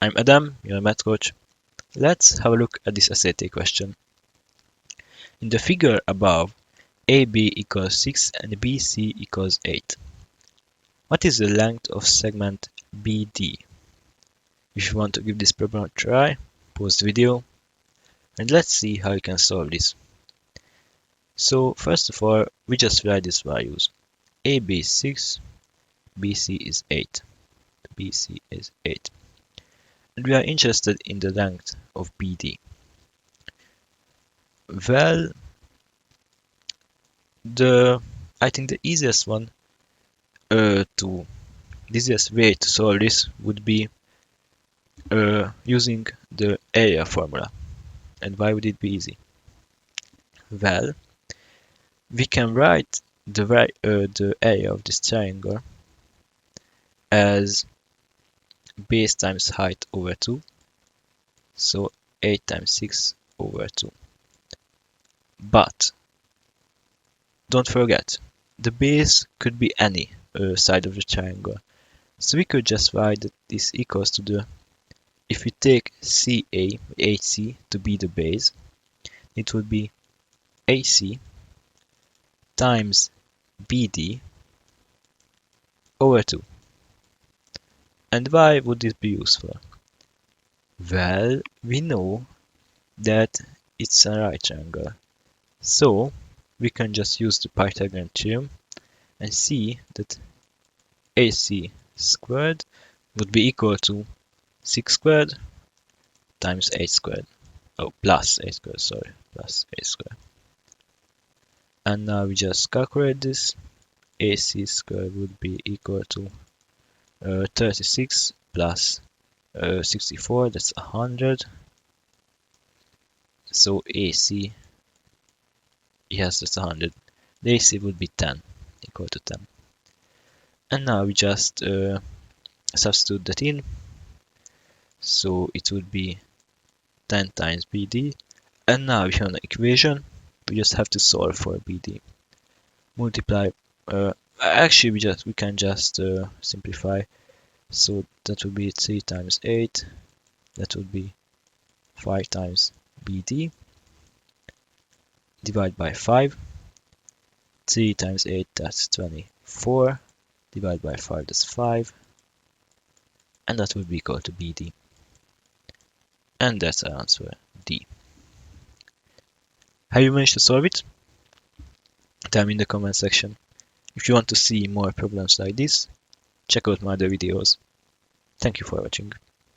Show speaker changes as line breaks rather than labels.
I'm Adam, your math coach. Let's have a look at this SAT question. In the figure above, AB equals 6 and BC equals 8. What is the length of segment BD? If you want to give this problem a try, pause the video and let's see how you can solve this. So first of all, we just write these values. AB is 6, BC is 8. BC is 8. And we are interested in the length of BD. Well, I think the easiest way to solve this would be using the area formula. And why would it be easy? Well, we can write the area of this triangle as base times height over 2, so 8 times 6 over 2. But don't forget, the base could be any side of the triangle. So we could just write that this equals to the, if we take CA, AC to be the base, it would be AC times BD over 2. And why would this be useful? Well, we know that it's a right triangle. So we can just use the Pythagorean theorem and see that AC squared would be equal to 6 squared times 8 squared. Oh, plus 8 squared, sorry, plus 8 squared. And now we just calculate this. AC squared would be equal to 36 plus 64, that's 100. So AC, yes, that's 100. The AC would be 10, equal to 10. And now we just substitute that in. So it would be 10 times BD. And now we have an equation. We just have to solve for BD. Multiply. Actually, we can just simplify. So that would be 3 times 8. That would be 5 times BD. Divide by 5. 3 times 8, that's 24. Divide by 5, that's 5. And that would be equal to BD. And that's our answer, D. Have you managed to solve it? Tell me in the comment section. If you want to see more problems like this, check out my other videos. Thank you for watching.